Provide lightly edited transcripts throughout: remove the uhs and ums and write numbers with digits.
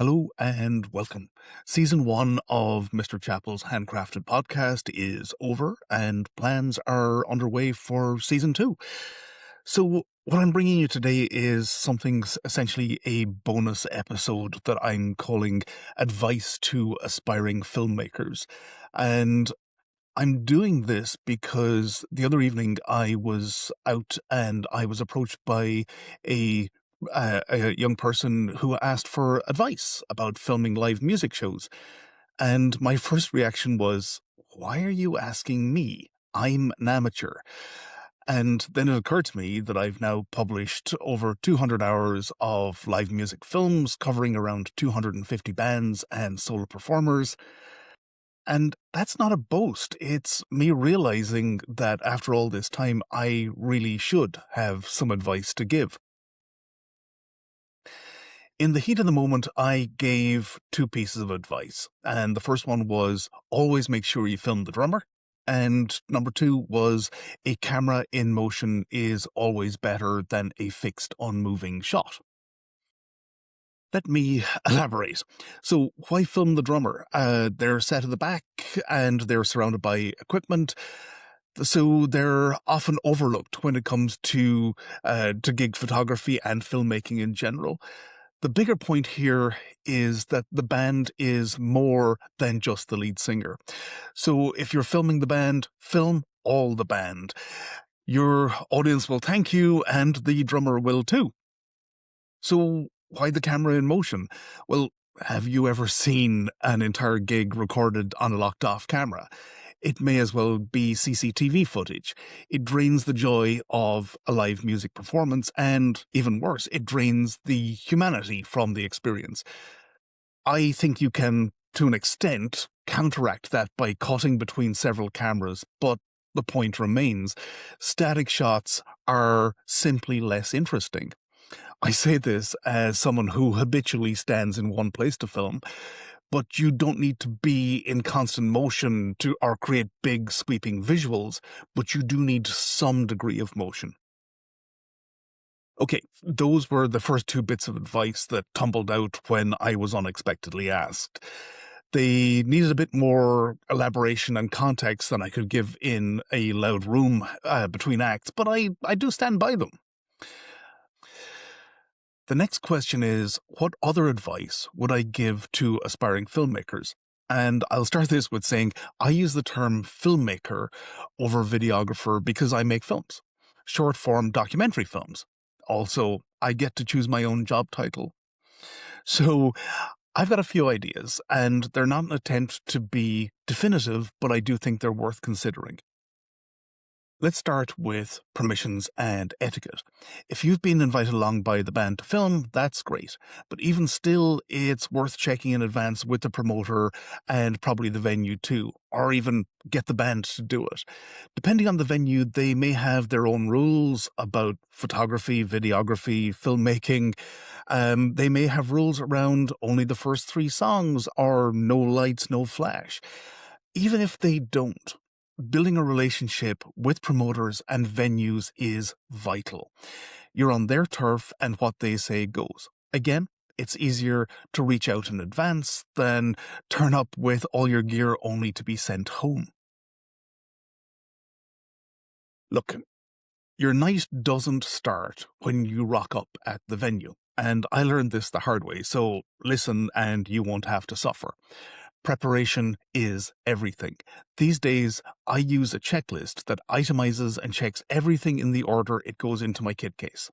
Hello and welcome. Season one of Mr. Chapple's Handcrafted podcast is over and plans are underway for season two. So, what I'm bringing you today is something essentially a bonus episode that I'm calling Advice to Aspiring Filmmakers. And I'm doing this because the other evening I was out and I was approached by a a young person who asked for advice about filming live music shows. And my first reaction was, why are you asking me? I'm an amateur. And then it occurred to me that I've now published over 200 hours of live music films covering around 250 bands and solo performers. And that's not a boast. It's me realizing that after all this time, I really should have some advice to give. In the heat of the moment, I gave two pieces of advice. And the first one was always make sure you film the drummer. And number two was a camera in motion is always better than a fixed, unmoving shot. Let me elaborate. So, why film the drummer? They're set at the back and they're surrounded by equipment. So they're often overlooked when it comes to gig photography and filmmaking in general. The bigger point here is that the band is more than just the lead singer. So if you're filming the band, film all the band. Your audience will thank you, and the drummer will too. So why the camera in motion? Well, have you ever seen an entire gig recorded on a locked off camera? It may as well be CCTV footage. It drains the joy of a live music performance, and even worse, it drains the humanity from the experience. I think you can, to an extent, counteract that by cutting between several cameras, but the point remains static shots are simply less interesting. I say this as someone who habitually stands in one place to film, but you don't need to be in constant motion to or create big sweeping visuals, but you do need some degree of motion. Okay, those were the first two bits of advice that tumbled out when I was unexpectedly asked. They needed a bit more elaboration and context than I could give in a loud room between acts, but I do stand by them. The next question is, what other advice would I give to aspiring filmmakers? And I'll start this with saying I use the term filmmaker over videographer because I make films, short form documentary films. Also, I get to choose my own job title. So I've got a few ideas, and they're not an attempt to be definitive, but I do think they're worth considering. Let's start with permissions and etiquette. If you've been invited along by the band to film, that's great. But even still, it's worth checking in advance with the promoter and probably the venue too, or even get the band to do it. Depending on the venue, they may have their own rules about photography, videography, filmmaking. They may have rules around only the first three songs or no lights, no flash. Even if they don't, building a relationship with promoters and venues is vital. You're on their turf and what they say goes. Again, it's easier to reach out in advance than turn up with all your gear only to be sent home. Look, your night doesn't start when you rock up at the venue. And I learned this the hard way, so listen and you won't have to suffer. Preparation is everything. These days, I use a checklist that itemizes and checks everything in the order it goes into my kit case.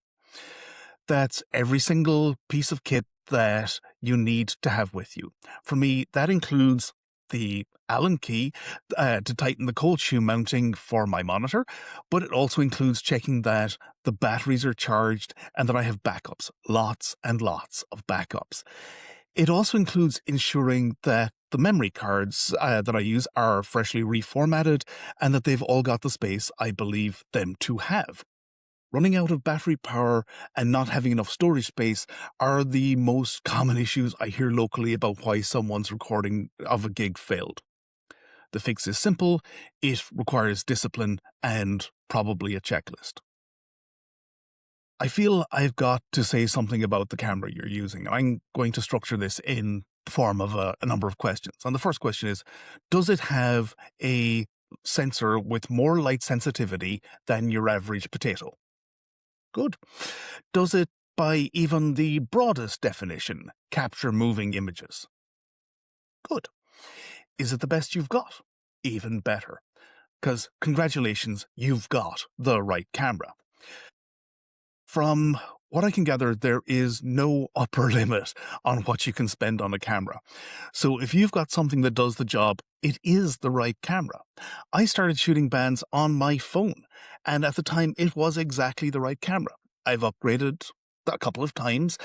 That's every single piece of kit that you need to have with you. For me, that includes the Allen key to tighten the cold shoe mounting for my monitor, but it also includes checking that the batteries are charged and that I have backups, lots and lots of backups. It also includes ensuring that the memory cards that I use are freshly reformatted and that they've all got the space I believe them to have. Running out of battery power and not having enough storage space are the most common issues I hear locally about why someone's recording of a gig failed. The fix is simple, it requires discipline and probably a checklist. I feel I've got to say something about the camera you're using. I'm going to structure this in the form of a number of questions. And the first question is, does it have a sensor with more light sensitivity than your average potato? Good. Does it, by even the broadest definition, capture moving images? Good. Is it the best you've got? Even better. Because congratulations, you've got the right camera. From what I can gather, there is no upper limit on what you can spend on a camera. So if you've got something that does the job, it is the right camera. I started shooting bands on my phone, and at the time it was exactly the right camera. I've upgraded a couple of times,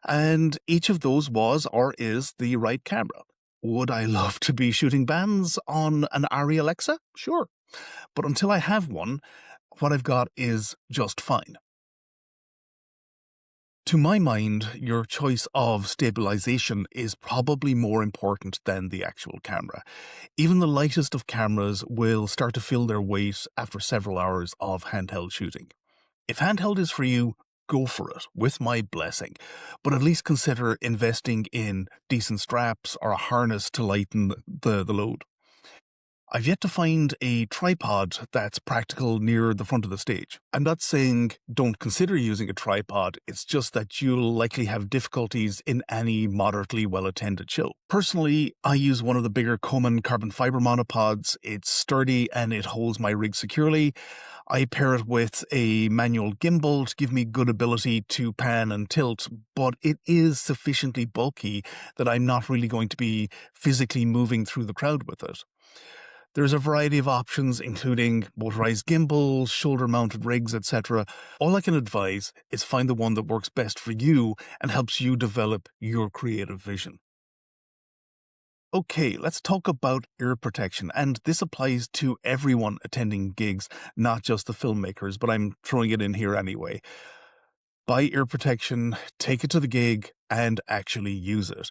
and each of those was or is the right camera. Would I love to be shooting bands on an Arri Alexa? Sure. But until I have one, what I've got is just fine. To my mind, your choice of stabilisation is probably more important than the actual camera. Even the lightest of cameras will start to feel their weight after several hours of handheld shooting. If handheld is for you, go for it, with my blessing. But at least consider investing in decent straps or a harness to lighten the load. I've yet to find a tripod that's practical near the front of the stage. I'm not saying don't consider using a tripod, it's just that you'll likely have difficulties in any moderately well-attended show. Personally, I use one of the bigger Coleman carbon fiber monopods. It's sturdy and it holds my rig securely. I pair it with a manual gimbal to give me good ability to pan and tilt, but it is sufficiently bulky that I'm not really going to be physically moving through the crowd with it. There's a variety of options, including motorized gimbals, shoulder-mounted rigs, etc. All I can advise is find the one that works best for you and helps you develop your creative vision. Okay, let's talk about ear protection, and this applies to everyone attending gigs, not just the filmmakers, but I'm throwing it in here anyway. Buy ear protection, take it to the gig, and actually use it.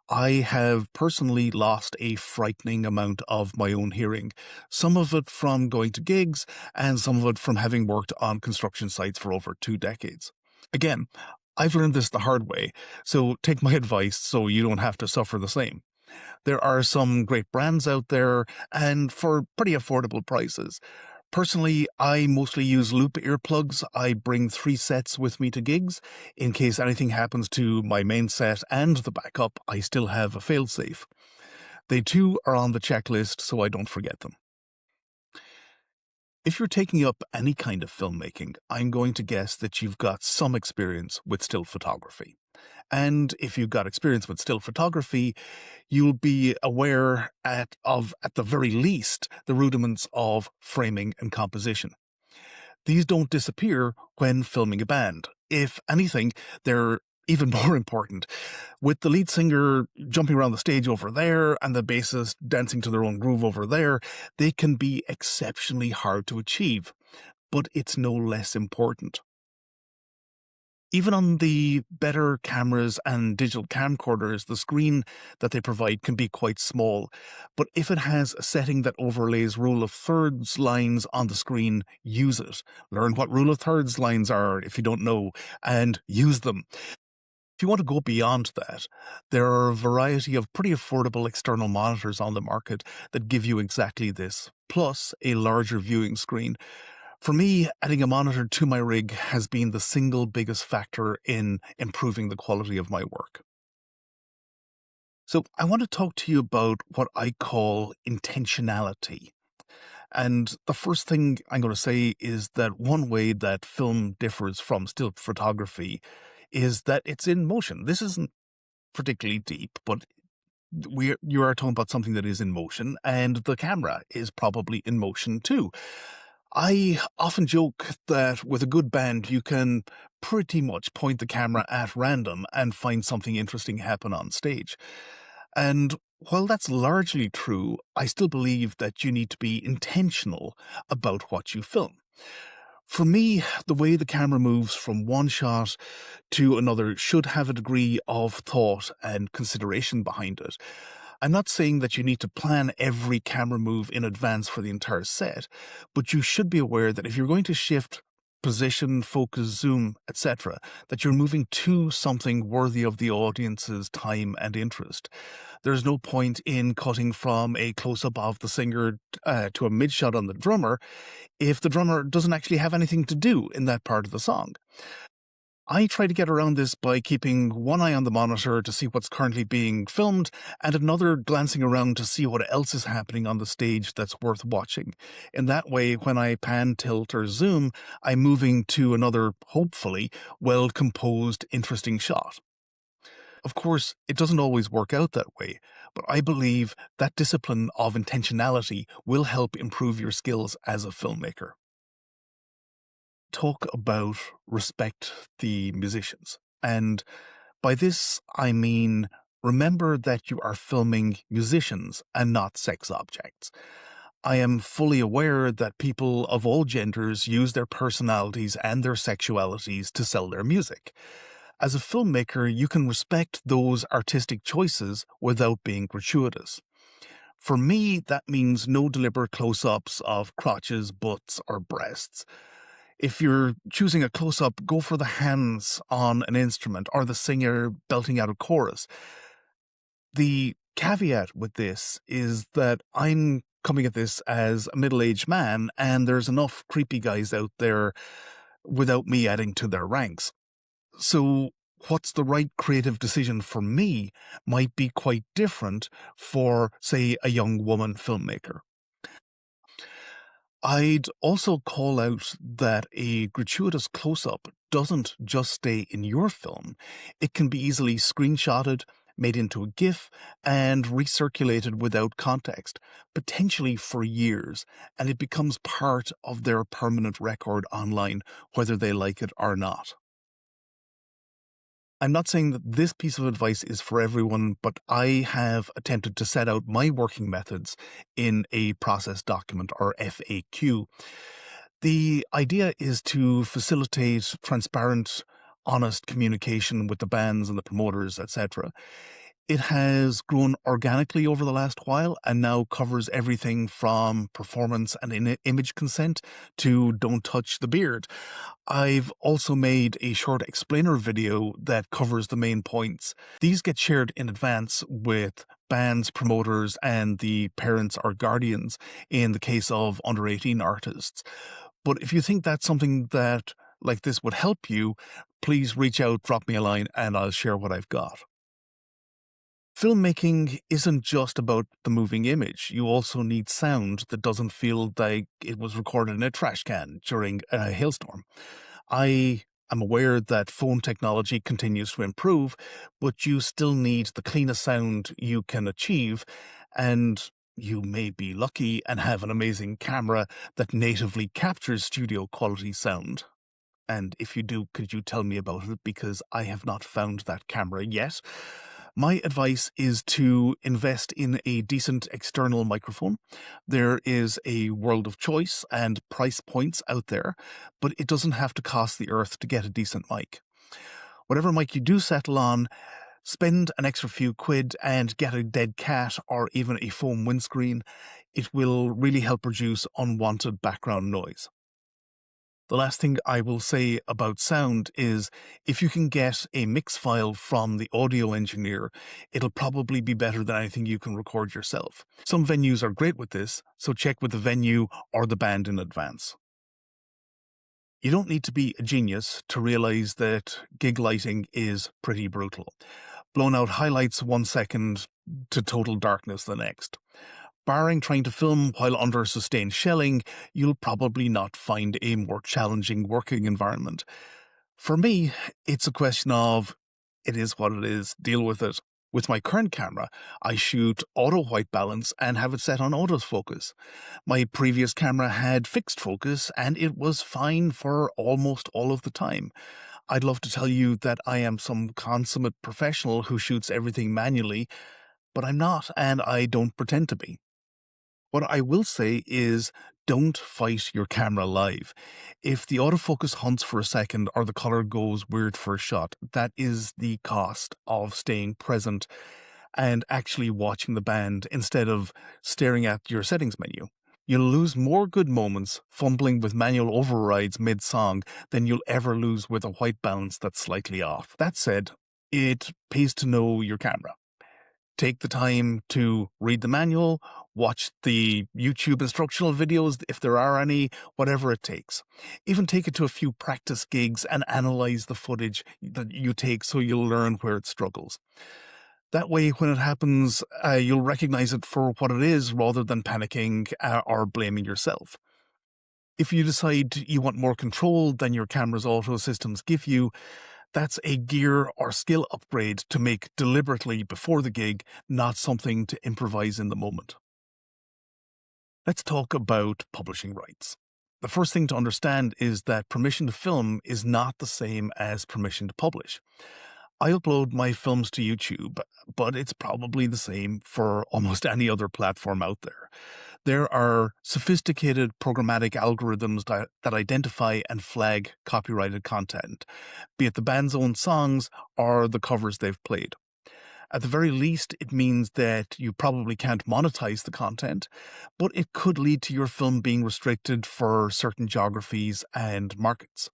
I have personally lost a frightening amount of my own hearing, some of it from going to gigs and some of it from having worked on construction sites for over 2 decades. Again, I've learned this the hard way, so take my advice so you don't have to suffer the same. There are some great brands out there and for pretty affordable prices. Personally, I mostly use loop earplugs. I bring 3 sets with me to gigs. In case anything happens to my main set and the backup, I still have a failsafe. They too are on the checklist so I don't forget them. If you're taking up any kind of filmmaking, I'm going to guess that you've got some experience with still photography. And if you've got experience with still photography, you'll be aware at the very least, the rudiments of framing and composition. These don't disappear when filming a band. If anything, they're even more important. With the lead singer jumping around the stage over there and the bassist dancing to their own groove over there, they can be exceptionally hard to achieve. But it's no less important. Even on the better cameras and digital camcorders, the screen that they provide can be quite small. But if it has a setting that overlays rule of thirds lines on the screen, use it. Learn what rule of thirds lines are if you don't know, and use them. If you want to go beyond that, there are a variety of pretty affordable external monitors on the market that give you exactly this, plus a larger viewing screen. For me, adding a monitor to my rig has been the single biggest factor in improving the quality of my work. So I want to talk to you about what I call intentionality. And the first thing I'm going to say is that one way that film differs from still photography is that it's in motion. This isn't particularly deep, but you are talking about something that is in motion, and the camera is probably in motion too. I often joke that with a good band, you can pretty much point the camera at random and find something interesting happen on stage. And while that's largely true, I still believe that you need to be intentional about what you film. For me, the way the camera moves from one shot to another should have a degree of thought and consideration behind it. I'm not saying that you need to plan every camera move in advance for the entire set, but you should be aware that if you're going to shift position, focus, zoom, etc., that you're moving to something worthy of the audience's time and interest. There's no point in cutting from a close up of the singer to a mid shot on the drummer if the drummer doesn't actually have anything to do in that part of the song. I try to get around this by keeping one eye on the monitor to see what's currently being filmed and another glancing around to see what else is happening on the stage that's worth watching. In that way, when I pan, tilt, or zoom, I'm moving to another, hopefully, well composed, interesting shot. Of course, it doesn't always work out that way, but I believe that discipline of intentionality will help improve your skills as a filmmaker. Talk about respect the musicians. And by this, I mean remember that you are filming musicians and not sex objects. I am fully aware that people of all genders use their personalities and their sexualities to sell their music. As a filmmaker, you can respect those artistic choices without being gratuitous. For me, that means no deliberate close ups of crotches, butts, or breasts. If you're choosing a close up, go for the hands on an instrument or the singer belting out a chorus. The caveat with this is that I'm coming at this as a middle aged man, and there's enough creepy guys out there without me adding to their ranks. So, what's the right creative decision for me might be quite different for, say, a young woman filmmaker. I'd also call out that a gratuitous close up doesn't just stay in your film, it can be easily screenshotted, made into a GIF, and recirculated without context, potentially for years, and it becomes part of their permanent record online, whether they like it or not. I'm not saying that this piece of advice is for everyone, but I have attempted to set out my working methods in a process document or FAQ. The idea is to facilitate transparent, honest communication with the bands and the promoters, etc. It has grown organically over the last while and now covers everything from performance and image consent to don't touch the beard. I've also made a short explainer video that covers the main points. These get shared in advance with bands, promoters, and the parents or guardians in the case of under 18 artists. But if you think that's something that like this would help you, please reach out, drop me a line, and I'll share what I've got. Filmmaking isn't just about the moving image. You also need sound that doesn't feel like it was recorded in a trash can during a hailstorm. I am aware that phone technology continues to improve, but you still need the cleanest sound you can achieve, and you may be lucky and have an amazing camera that natively captures studio quality sound. And if you do, could you tell me about it? Because I have not found that camera yet. My advice is to invest in a decent external microphone. There is a world of choice and price points out there, but it doesn't have to cost the earth to get a decent mic. Whatever mic you do settle on, spend an extra few quid and get a dead cat or even a foam windscreen. It will really help reduce unwanted background noise. The last thing I will say about sound is if you can get a mix file from the audio engineer, it'll probably be better than anything you can record yourself. Some venues are great with this, so check with the venue or the band in advance. You don't need to be a genius to realize that gig lighting is pretty brutal. Blown out highlights 1 second to total darkness the next. Barring trying to film while under sustained shelling, you'll probably not find a more challenging working environment. For me, it's a question of, it is what it is, deal with it. With my current camera, I shoot auto white balance and have it set on autofocus. My previous camera had fixed focus and it was fine for almost all of the time. I'd love to tell you that I am some consummate professional who shoots everything manually, but I'm not, and I don't pretend to be. What I will say is don't fight your camera live. If the autofocus hunts for a second or the color goes weird for a shot, that is the cost of staying present and actually watching the band instead of staring at your settings menu. You'll lose more good moments fumbling with manual overrides mid-song than you'll ever lose with a white balance that's slightly off. That said, it pays to know your camera. Take the time to read the manual, watch the YouTube instructional videos if there are any, whatever it takes. Even take it to a few practice gigs and analyze the footage that you take so you'll learn where it struggles. That way, when it happens, you'll recognize it for what it is rather than panicking or blaming yourself. If you decide you want more control than your camera's auto systems give you, that's a gear or skill upgrade to make deliberately before the gig, not something to improvise in the moment. Let's talk about publishing rights. The first thing to understand is that permission to film is not the same as permission to publish. I upload my films to YouTube, but it's probably the same for almost any other platform out there. There are sophisticated programmatic algorithms that identify and flag copyrighted content, be it the band's own songs or the covers they've played. At the very least, it means that you probably can't monetize the content, but it could lead to your film being restricted for certain geographies and markets.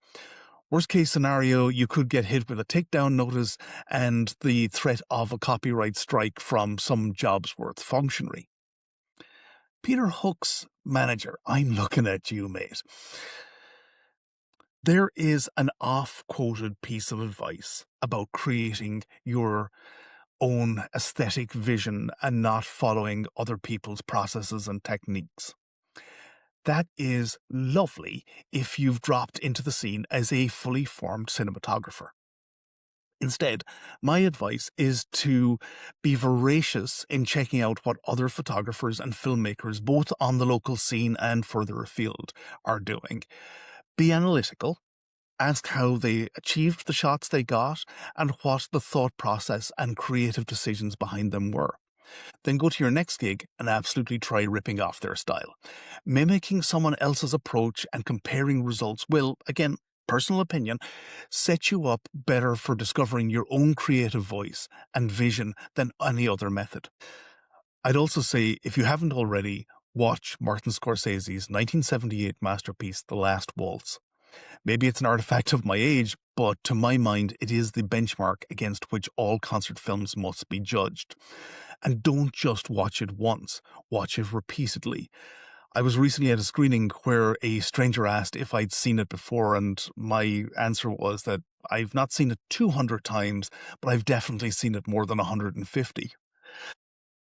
Worst case scenario, you could get hit with a takedown notice and the threat of a copyright strike from some Jobsworth functionary. Peter Hook's manager, I'm looking at you, mate. There is an off-quoted piece of advice about creating your own aesthetic vision and not following other people's processes and techniques. That is lovely if you've dropped into the scene as a fully formed cinematographer. Instead, my advice is to be voracious in checking out what other photographers and filmmakers, both on the local scene and further afield, are doing. Be analytical. Ask how they achieved the shots they got and what the thought process and creative decisions behind them were. Then go to your next gig and absolutely try ripping off their style. Mimicking someone else's approach and comparing results will, again, personal opinion, set you up better for discovering your own creative voice and vision than any other method. I'd also say, if you haven't already, watch Martin Scorsese's 1978 masterpiece, The Last Waltz. Maybe it's an artifact of my age, but to my mind, it is the benchmark against which all concert films must be judged. And don't just watch it once, watch it repeatedly. I was recently at a screening where a stranger asked if I'd seen it before, and my answer was that I've not seen it 200 times, but I've definitely seen it more than 150.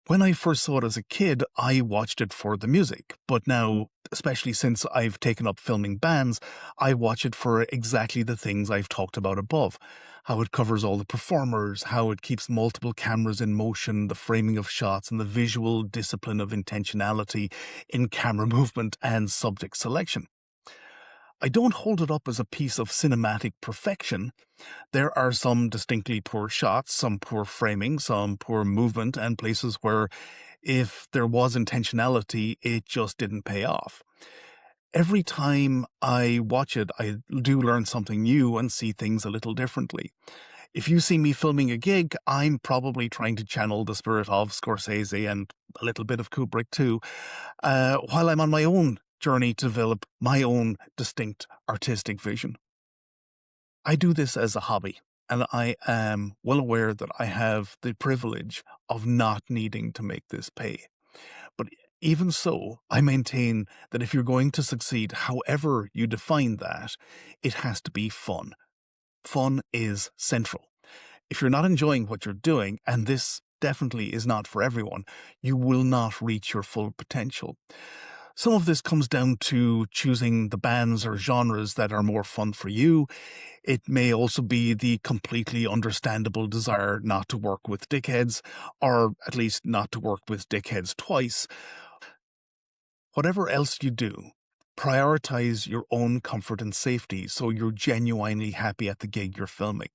When I first saw it as a kid, I watched it for the music, but now, especially since I've taken up filming bands, I watch it for exactly the things I've talked about above. How it covers all the performers, how it keeps multiple cameras in motion, the framing of shots, and the visual discipline of intentionality in camera movement and subject selection. I don't hold it up as a piece of cinematic perfection. There are some distinctly poor shots, some poor framing, some poor movement, and places where, if there was intentionality, it just didn't pay off. Every time I watch it, I do learn something new and see things a little differently. If you see me filming a gig, I'm probably trying to channel the spirit of Scorsese and a little bit of Kubrick too, while I'm on my own journey to develop my own distinct artistic vision. I do this as a hobby, and I am well aware that I have the privilege of not needing to make this pay. But even so, I maintain that if you're going to succeed, however you define that, it has to be fun. Fun is central. If you're not enjoying what you're doing, and this definitely is not for everyone, you will not reach your full potential. Some of this comes down to choosing the bands or genres that are more fun for you. It may also be the completely understandable desire not to work with dickheads, or at least not to work with dickheads twice. Whatever else you do, prioritize your own comfort and safety so you're genuinely happy at the gig you're filming,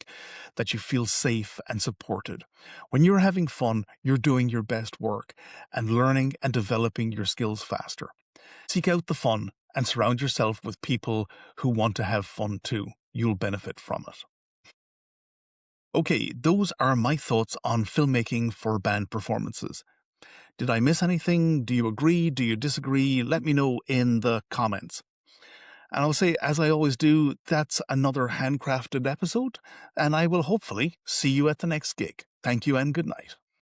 that you feel safe and supported. When you're having fun, you're doing your best work and learning and developing your skills faster. Seek out the fun and surround yourself with people who want to have fun too. You'll benefit from it. Okay, those are my thoughts on filmmaking for band performances. Did I miss anything? Do you agree? Do you disagree? Let me know in the comments. And I'll say, as I always do, that's another Handcrafted episode, and I will hopefully see you at the next gig. Thank you and good night.